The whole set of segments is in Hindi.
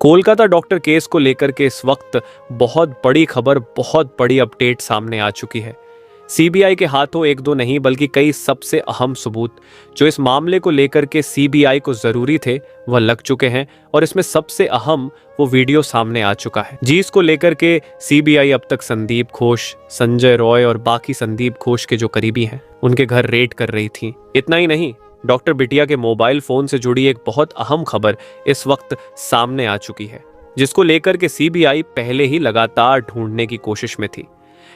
कोलकाता डॉक्टर केस को लेकर के इस वक्त बहुत बड़ी खबर, बहुत बड़ी अपडेट सामने आ चुकी है। सीबीआई के हाथों एक दो नहीं बल्कि कई सबसे अहम सबूत जो इस मामले को लेकर के सीबीआई को जरूरी थे वह लग चुके हैं और इसमें सबसे अहम वो वीडियो सामने आ चुका है जिसको लेकर के सीबीआई अब तक संदीप घोष, संजय रॉय और बाकी संदीप घोष के जो करीबी हैं उनके घर रेड कर रही थी। इतना ही नहीं, डॉक्टर बिटिया के मोबाइल फोन से जुड़ी एक बहुत अहम खबर इस वक्त सामने आ चुकी है जिसको लेकर के सीबीआई पहले ही लगातार ढूंढने की कोशिश में थी,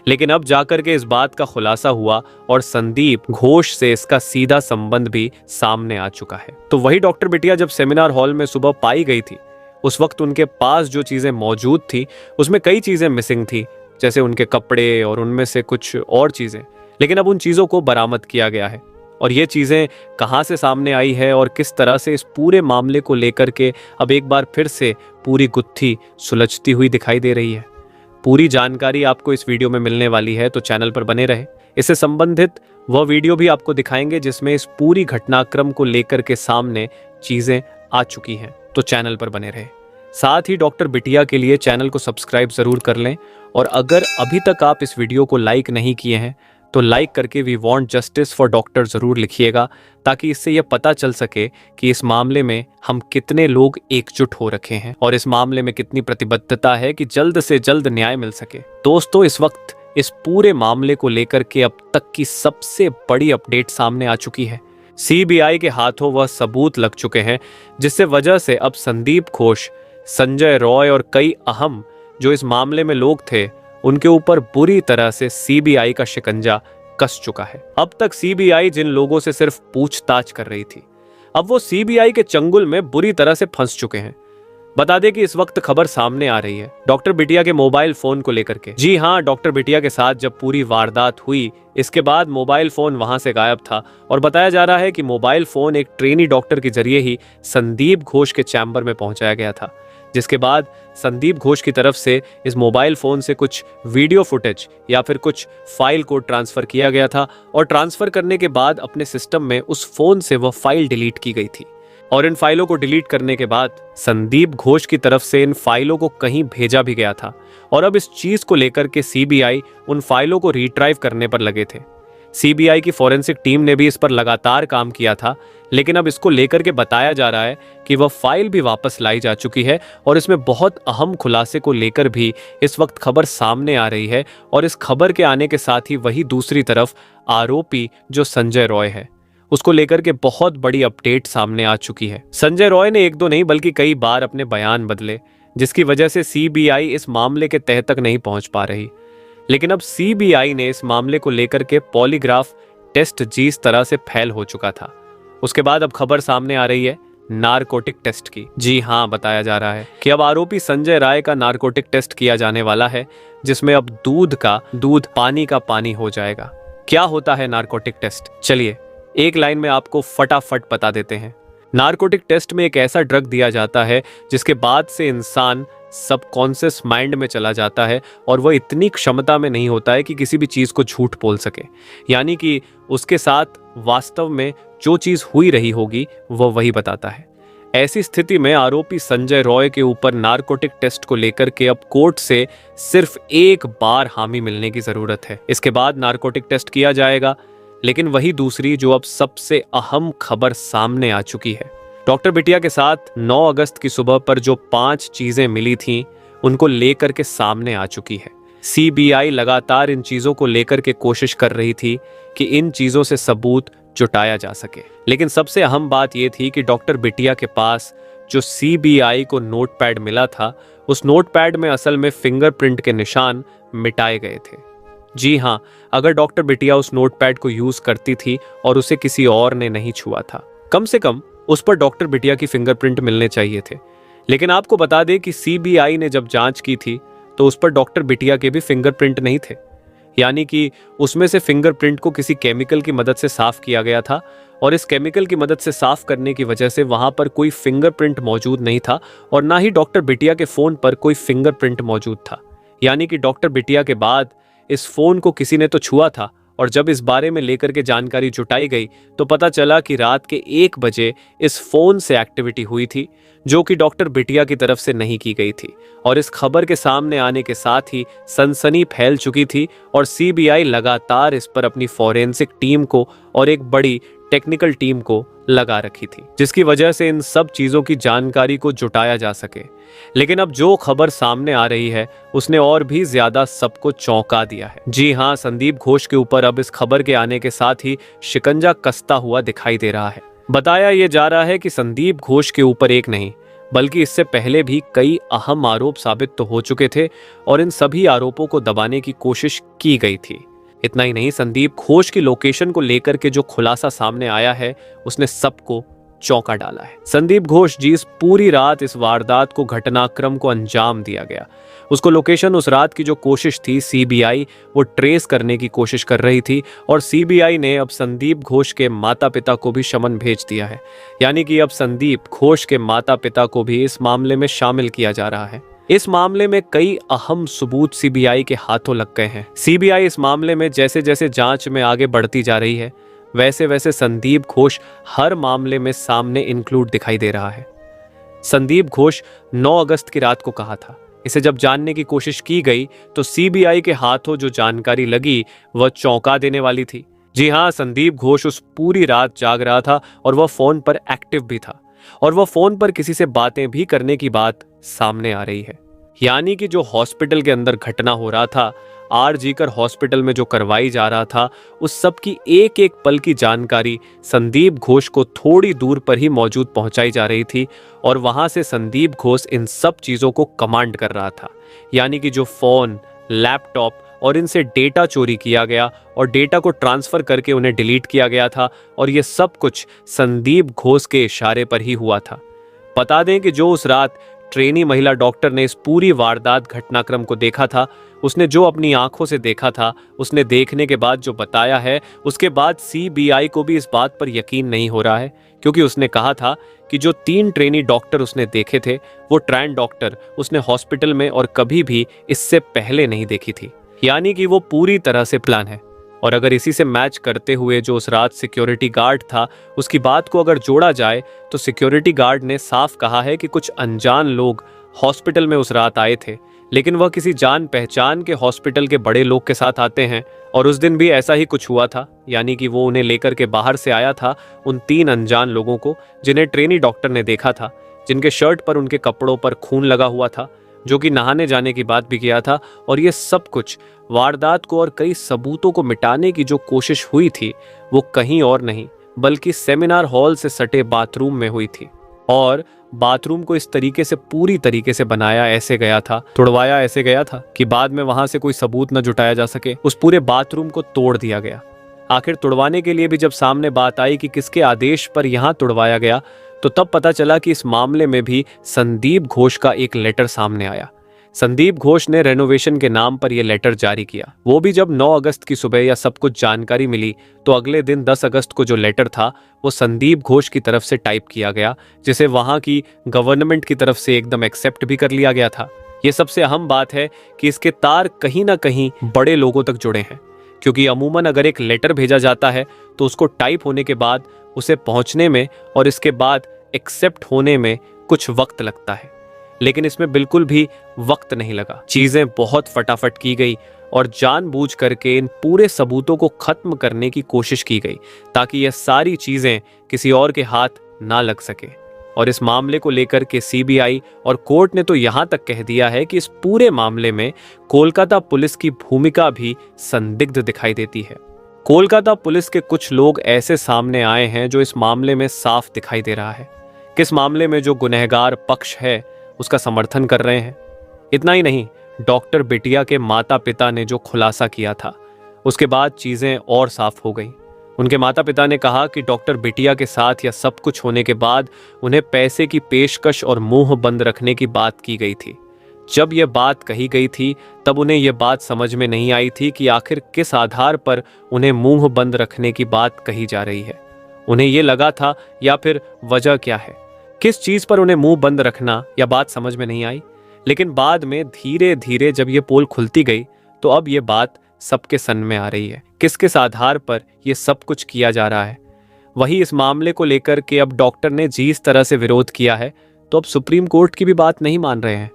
लेकिन अब जाकर के इस बात का खुलासा हुआ और संदीप घोष से इसका सीधा संबंध भी सामने आ चुका है। तो वही डॉक्टर बिटिया जब सेमिनार हॉल में सुबह पाई गई थी उस वक्त उनके पास जो चीजें मौजूद थी उसमें कई चीजें मिसिंग थी, जैसे उनके कपड़े और उनमें से कुछ और चीजें, लेकिन अब उन चीजों को बरामद किया गया है। और ये चीजें कहां से सामने आई है और किस तरह से इस पूरे मामले को लेकर के अब एक बार फिर से पूरी गुत्थी सुलझती हुई दिखाई दे रही है। पूरी जानकारी आपको इस वीडियो में मिलने वाली है, तो चैनल पर बने रहे। इससे संबंधित वह वीडियो भी आपको दिखाएंगे जिसमें इस पूरी घटनाक्रम को लेकर के सामने चीजें आ चुकी हैं, तो चैनल पर बने रहे। साथ ही डॉक्टर बिटिया के लिए चैनल को सब्सक्राइब जरूर कर लें और अगर अभी तक आप इस वीडियो को लाइक नहीं किए हैं तो लाइक करके we want justice for doctor जरूर लिखिएगा, ताकि इससे यह पता चल सके कि इस मामले में हम कितने लोग एकजुट हो रखे हैं और इस मामले में कितनी प्रतिबद्धता है कि जल्द से जल्द न्याय मिल सके। दोस्तों, इस वक्त इस पूरे मामले को लेकर के अब तक की सबसे बड़ी अपडेट सामने आ चुकी है। सीबीआई के हाथों वह सबूत लग चुके हैं जिससे वजह से अब संदीप घोष, संजय रॉय और कई अहम जो इस मामले में लोग थे उनके ऊपर बुरी तरह से सीबीआई का शिकंजा कस चुका है। अब तक सीबीआई जिन लोगों से सिर्फ पूछताछ कर रही थी अब वो सीबीआई के चंगुल में बुरी तरह से फंस चुके हैं। बता दें कि इस वक्त खबर सामने आ रही है डॉक्टर बिटिया के मोबाइल फोन को लेकर के। जी हां, डॉक्टर बिटिया के साथ जब पूरी वारदात हुई इसके बाद मोबाइल फोन वहां से गायब था और बताया जा रहा है कि मोबाइल फोन एक ट्रेनी डॉक्टर के जरिए ही संदीप घोष के चैम्बर में पहुंचाया गया था, जिसके बाद संदीप घोष की तरफ से इस मोबाइल फोन से कुछ वीडियो फुटेज या फिर कुछ फाइल को ट्रांसफर किया गया था और ट्रांसफर करने के बाद अपने सिस्टम में उस फोन से वह फाइल डिलीट की गई थी। और इन फाइलों को डिलीट करने के बाद संदीप घोष की तरफ से इन फाइलों को कहीं भेजा भी गया था और अब इस चीज को लेकर के सीबीआई उन फाइलों को रिट्राइव करने पर लगे थे। सीबीआई की फॉरेंसिक टीम ने भी इस पर लगातार काम किया था, लेकिन अब इसको लेकर के बताया जा रहा है कि वह फाइल भी वापस लाई जा चुकी है और इसमें बहुत अहम खुलासे को लेकर भी इस वक्त खबर सामने आ रही है। और इस खबर के आने के साथ ही वही दूसरी तरफ आरोपी जो संजय रॉय है उसको लेकर के बहुत बड़ी अपडेट सामने आ चुकी है। संजय रॉय ने एक दो नहीं बल्कि कई बार अपने बयान बदले, जिसकी वजह से सीबीआई इस मामले के तह तक नहीं पहुंच पा रही। लेकिन अब सीबीआई ने इस मामले को लेकर के पॉलीग्राफ टेस्ट जिस तरह से फैल हो चुका था उसके बाद अब खबर सामने आ रही है नारकोटिक टेस्ट की। जी हां, बताया जा रहा है कि अब आरोपी संजय राय का नारकोटिक टेस्ट किया जाने वाला है, जिसमें अब दूध पानी का पानी हो जाएगा। क्या होता है नारकोटिक टेस्ट, चलिए एक लाइन में आपको फटाफट बता देते हैं। नारकोटिक टेस्ट में एक ऐसा ड्रग दिया जाता है जिसके बाद से इंसान सबकॉन्शियस माइंड में चला जाता है और वह इतनी क्षमता में नहीं होता है कि किसी भी चीज को झूठ बोल सके, यानी कि उसके साथ वास्तव में जो चीज हुई रही होगी वह वही बताता है। ऐसी स्थिति में आरोपी संजय रॉय के ऊपर नारकोटिक टेस्ट को लेकर के अब कोर्ट से सिर्फ एक बार हामी मिलने की जरूरत है। इसके बाद नारकोटिक टेस्ट किया जाएगा। लेकिन वही दूसरी जो अब सबसे अहम खबर सामने आ चुकी है, डॉक्टर बिटिया के साथ 9 अगस्त की सुबह पर जो 5 चीजें मिली थीं उनको लेकर के सामने आ चुकी है। सीबीआई लगातार इन चीजों को लेकर के कोशिश कर रही थी कि इन चीजों से सबूत जुटाया जा सके, लेकिन सबसे अहम बात यह थी कि डॉक्टर बिटिया के पास जो सीबीआई को नोटपैड मिला था उस नोटपैड में असल में फिंगरप्रिंट के निशान मिटाए गए थे। जी हां, अगर डॉक्टर बिटिया उस नोटपैड को यूज करती थी और उसे किसी और ने नहीं छुआ था, कम से कम उस पर डॉक्टर बिटिया की फिंगरप्रिंट मिलने चाहिए थे। लेकिन आपको बता दें कि सीबीआई ने जब जांच की थी तो उस पर डॉक्टर बिटिया के भी फिंगरप्रिंट नहीं थे, यानी कि उसमें से फिंगरप्रिंट को किसी केमिकल की मदद से साफ किया गया था और इस केमिकल की मदद से साफ करने की वजह से वहां पर कोई फिंगरप्रिंट मौजूद नहीं था और ना ही डॉक्टर बिटिया के फोन पर कोई फिंगरप्रिंट मौजूद था। यानी कि डॉक्टर बिटिया के बाद इस फोन को किसी ने तो छुआ था और जब इस बारे में लेकर के जानकारी जुटाई गई तो पता चला कि रात के 1 बजे इस फोन से एक्टिविटी हुई थी, जो कि डॉक्टर बिटिया की तरफ से नहीं की गई थी। और इस खबर के सामने आने के साथ ही सनसनी फैल चुकी थी और सीबीआई लगातार इस पर अपनी फॉरेंसिक टीम को और एक बड़ी टेक्निकल टीम को लगा रखी थी, जिसकी वजह से इन सब चीजों की जानकारी को जुटाया जा सके। लेकिन अब जो खबर सामने आ रही है उसने और भी ज्यादा सबको चौंका दिया है। जी हाँ, संदीप घोष के ऊपर अब इस खबर के आने के साथ ही शिकंजा कसता हुआ दिखाई दे रहा है। बताया यह जा रहा है कि संदीप घोष के ऊपर एक नहीं बल्कि इससे पहले भी कई अहम आरोप साबित तो हो चुके थे और इन सभी आरोपों को दबाने की कोशिश की गई थी। इतना ही नहीं, संदीप घोष की लोकेशन को लेकर के जो खुलासा सामने आया है उसने सबको चौंका डाला है। संदीप घोष जी इस पूरी रात इस वारदात को घटनाक्रम को अंजाम दिया गया। उसको लोकेशन उस रात की जो कोशिश थी सीबीआई वो ट्रेस करने की कोशिश कर रही थी और सीबीआई ने अब संदीप घोष के माता पिता को भी समन भेज दिया है। यानी कि अब संदीप घोष के माता पिता को भी इस मामले में शामिल किया जा रहा है। इस मामले में कई अहम सबूत सीबीआई के हाथों लग गए हैं। सीबीआई इस मामले में जैसे जैसे जांच में आगे बढ़ती जा रही है वैसे वैसे संदीप घोष हर मामले में सामने इंक्लूड दिखाई दे रहा है। संदीप घोष 9 अगस्त की रात को कहा था। इसे जब जानने की कोशिश की गई तो सीबीआई के हाथों जो जानकारी लगी वह चौंका देने वाली थी। जी हाँ, संदीप घोष उस पूरी रात जाग रहा था और वह फोन पर एक्टिव भी था और वह फोन पर किसी से बातें भी करने की बात सामने आ रही है। यानी कि जो हॉस्पिटल के अंदर घटना हो रहा था, आरजी कर हॉस्पिटल में जो करवाई जा रहा था, उस सब की एक एक पल की जानकारी संदीप घोष को थोड़ी दूर पर ही मौजूद पहुंचाई जा रही थी और वहां से संदीप घोष इन सब चीजों को कमांड कर रहा था। यानी कि जो फोन, लैपटॉप और इनसे डेटा चोरी किया गया और डेटा को ट्रांसफर करके उन्हें डिलीट किया गया था और ये सब कुछ संदीप घोष के इशारे पर ही हुआ था। बता दें कि जो उस रात ट्रेनी महिला डॉक्टर ने इस पूरी वारदात घटनाक्रम को देखा था, उसने जो अपनी आंखों से देखा था, उसने देखने के बाद जो बताया है, उसके बाद सीबीआई को भी इस बात पर यकीन नहीं हो रहा है, क्योंकि उसने कहा था कि जो 3 ट्रेनी डॉक्टर उसने देखे थे वो ट्रेन डॉक्टर उसने हॉस्पिटल में और कभी भी इससे पहले नहीं देखी थी। यानी कि वो पूरी तरह से प्लान है। और अगर इसी से मैच करते हुए जो उस रात सिक्योरिटी गार्ड था उसकी बात को अगर जोड़ा जाए तो सिक्योरिटी गार्ड ने साफ कहा है कि कुछ अनजान लोग हॉस्पिटल में उस रात आए थे, लेकिन वह किसी जान पहचान के हॉस्पिटल के बड़े लोग के साथ आते हैं और उस दिन भी ऐसा ही कुछ हुआ था। यानी कि वो उन्हें लेकर के बाहर से आया था, उन 3 अनजान लोगों को जिन्हें ट्रेनी डॉक्टर ने देखा था, जिनके शर्ट पर उनके कपड़ों पर खून लगा हुआ था, जो कि नहाने जाने की बात भी किया था। और ये सब कुछ वारदात को और कई सबूतों को मिटाने की जो कोशिश हुई थी वो कहीं और नहीं बल्कि सेमिनार हॉल से सटे बाथरूम में हुई थी। और बाथरूम को इस तरीके से पूरी तरीके से बनाया ऐसे गया था, तुड़वाया ऐसे गया था कि बाद में वहां से कोई सबूत न जुटाया जा सके। उस पूरे बाथरूम को तोड़ दिया गया। आखिर तुड़वाने के लिए भी जब सामने बात आई कि किसके आदेश पर यहां तुड़वाया गया तो तब पता चला कि इस मामले में भी संदीप घोष का एक लेटर सामने आया। संदीप घोष ने रेनोवेशन के नाम पर यह लेटर जारी किया। वो भी जब 9 अगस्त की सुबह या सब कुछ जानकारी मिली तो अगले दिन 10 अगस्त को जो लेटर था वो संदीप घोष की तरफ से टाइप किया गया, जिसे वहां की गवर्नमेंट की तरफ से एकदम एक्सेप्ट भी कर लिया गया था। ये सबसे अहम बात है कि इसके तार कहीं ना कहीं बड़े लोगों तक जुड़े हैं, क्योंकि अमूमन अगर एक लेटर भेजा जाता है तो उसको टाइप होने के बाद उसे पहुंचने में और इसके बाद एक्सेप्ट होने में कुछ वक्त लगता है, लेकिन इसमें बिल्कुल भी वक्त नहीं लगा। चीजें बहुत फटाफट की गई और जानबूझ करके इन पूरे सबूतों को खत्म करने की कोशिश की गई ताकि यह सारी चीजें किसी और के हाथ ना लग सके। और इस मामले को लेकर के सीबीआई और कोर्ट ने तो यहां तक कह दिया है कि इस पूरे मामले में कोलकाता पुलिस की भूमिका भी संदिग्ध दिखाई देती है। कोलकाता पुलिस के कुछ लोग ऐसे सामने आए हैं जो इस मामले में साफ दिखाई दे रहा है किस मामले में जो गुनहगार पक्ष है उसका समर्थन कर रहे हैं। इतना ही नहीं, डॉक्टर बिटिया के माता पिता ने जो खुलासा किया था उसके बाद चीजें और साफ हो गई। उनके माता पिता ने कहा कि डॉक्टर बिटिया के साथ यह सब कुछ होने के बाद उन्हें पैसे की पेशकश और मुंह बंद रखने की बात की गई थी। जब यह बात कही गई थी तब उन्हें यह बात समझ में नहीं आई थी कि आखिर किस आधार पर उन्हें मुंह बंद रखने की बात कही जा रही है। उन्हें यह लगा था या फिर वजह क्या है, किस चीज पर उन्हें मुंह बंद रखना, या बात समझ में नहीं आई। लेकिन बाद में धीरे धीरे जब ये पोल खुलती गई तो अब ये बात सबके सन में आ रही है। किस किस आधार पर यह सब कुछ किया जा रहा है। वही इस मामले को लेकर के अब डॉक्टर ने जिस तरह से विरोध किया है तो अब सुप्रीम कोर्ट की भी बात नहीं मान रहे हैं।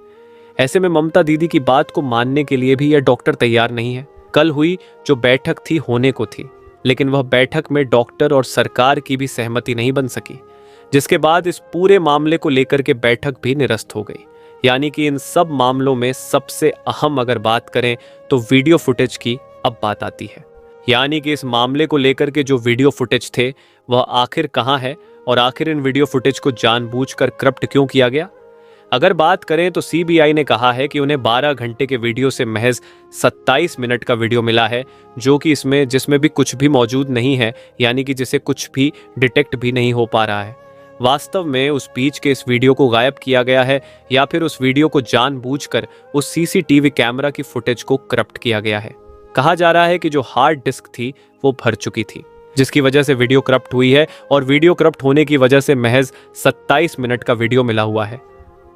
ऐसे में ममता दीदी की बात को मानने के लिए भी यह डॉक्टर तैयार नहीं है। कल हुई जो बैठक थी होने को थी, लेकिन वह बैठक में डॉक्टर और सरकार की भी सहमति नहीं बन सकी, जिसके बाद इस पूरे मामले को लेकर के बैठक भी निरस्त हो गई। यानी कि इन सब मामलों में सबसे अहम अगर बात करें तो वीडियो फुटेज की अब बात आती है। यानी कि इस मामले को लेकर के जो वीडियो फुटेज थे वह आखिर कहां है और आखिर इन वीडियो फुटेज को जानबूझकर करप्ट क्यों किया गया। अगर बात करें तो सीबीआई ने कहा है कि उन्हें 12 घंटे के वीडियो से महज 27 मिनट का वीडियो मिला है, जो कि जिसमें भी कुछ भी मौजूद नहीं है, यानी कि जिसे कुछ भी डिटेक्ट भी नहीं हो पा रहा है। वास्तव में उस बीच के इस वीडियो को गायब किया गया है या फिर उस वीडियो को जानबूझकर उस सीसीटीवी कैमरा की फुटेज को करप्ट किया गया है। कहा जा रहा है कि जो हार्ड डिस्क थी वो भर चुकी थी, जिसकी वजह से वीडियो करप्ट हुई है और वीडियो करप्ट होने की वजह से महज 27 मिनट का वीडियो मिला हुआ है।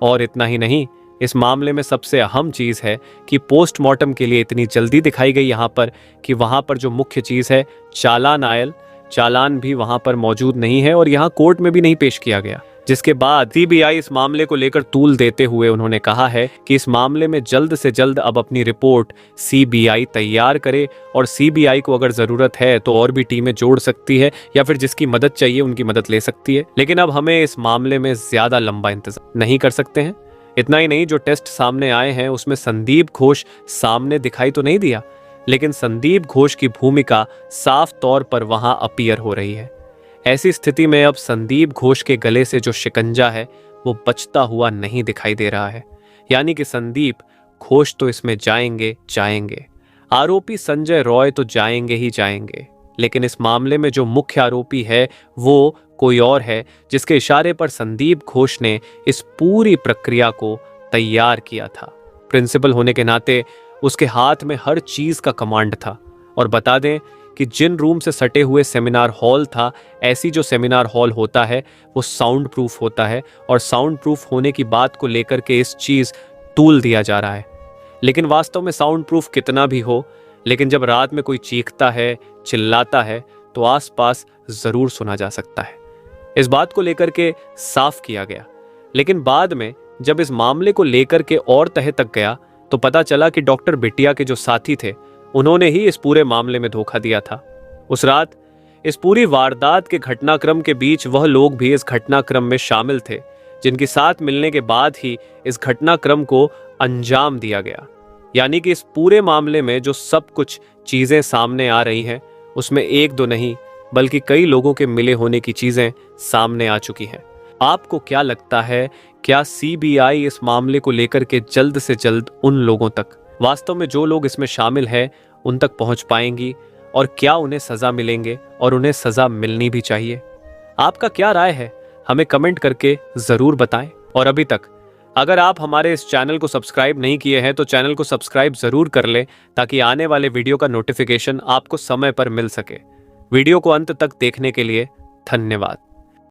और इतना ही नहीं, इस मामले में सबसे अहम चीज है कि पोस्टमार्टम के लिए इतनी जल्दी दिखाई गई यहाँ पर कि वहां पर जो मुख्य चीज है चालान भी वहां पर मौजूद नहीं है और यहाँ कोर्ट में भी नहीं पेश किया गया। जिसके बाद सीबीआई इस मामले को लेकर तूल देते हुए उन्होंने कहा है कि इस मामले में जल्द से जल्द अब अपनी रिपोर्ट सीबीआई तैयार करे और सीबीआई को अगर जरूरत है तो और भी टीमें जोड़ सकती है या फिर जिसकी मदद चाहिए उनकी मदद ले सकती है। लेकिन अब हमें इस मामले में ज्यादा लंबा इंतजार नहीं कर सकते हैं। इतना ही नहीं, जो टेस्ट सामने आए हैं उसमें संदीप घोष सामने दिखाई तो नहीं दिया, लेकिन संदीप घोष की भूमिका साफ तौर पर वहां अपीयर हो रही है। ऐसी स्थिति में अब संदीप घोष के गले से जो शिकंजा है वो बचता हुआ नहीं दिखाई दे रहा है। यानी कि संदीप घोष तो इसमें जाएंगे, आरोपी संजय रॉय तो जाएंगे ही जाएंगे, लेकिन इस मामले में जो मुख्य आरोपी है वो कोई और है, जिसके इशारे पर संदीप घोष ने इस पूरी प्रक्रिया को तैयार किया था। प्रिंसिपल होने के नाते उसके हाथ में हर चीज का कमांड था। और बता दें कि जिन रूम से सटे हुए सेमिनार हॉल था, ऐसी जो सेमिनार हॉल होता है वो साउंड प्रूफ होता है और साउंड प्रूफ होने की बात को लेकर के इस चीज तूल दिया जा रहा है। लेकिन वास्तव में साउंड प्रूफ कितना भी हो, लेकिन जब रात में कोई चीखता है, चिल्लाता है तो आसपास जरूर सुना जा सकता है। इस बात को लेकर के साफ किया गया। लेकिन बाद में जब इस मामले को लेकर के और तह तक गया तो पता चला कि डॉक्टर बिटिया के जो साथी थे उन्होंने ही इस पूरे मामले में धोखा दिया था। उस रात इस पूरी वारदात के घटनाक्रम के बीच वह लोग भी इस घटनाक्रम में शामिल थे, जिनके साथ मिलने के बाद ही इस घटनाक्रम को अंजाम दिया गया। यानी कि इस पूरे मामले में जो सब कुछ चीजें सामने आ रही हैं उसमें एक दो नहीं बल्कि कई लोगों के मिले होने की चीजें सामने आ चुकी हैं। आपको क्या लगता है, क्या सीबीआई इस मामले को लेकर के जल्द से जल्द उन लोगों तक, वास्तव में जो लोग इसमें शामिल हैं, उन तक पहुंच पाएंगी और क्या उन्हें सजा मिलेंगे और उन्हें सजा मिलनी भी चाहिए? आपका क्या राय है, हमें कमेंट करके जरूर बताएं। और अभी तक अगर आप हमारे इस चैनल को सब्सक्राइब नहीं किए हैं तो चैनल को सब्सक्राइब जरूर कर लें ताकि आने वाले वीडियो का नोटिफिकेशन आपको समय पर मिल सके। वीडियो को अंत तक देखने के लिए धन्यवाद।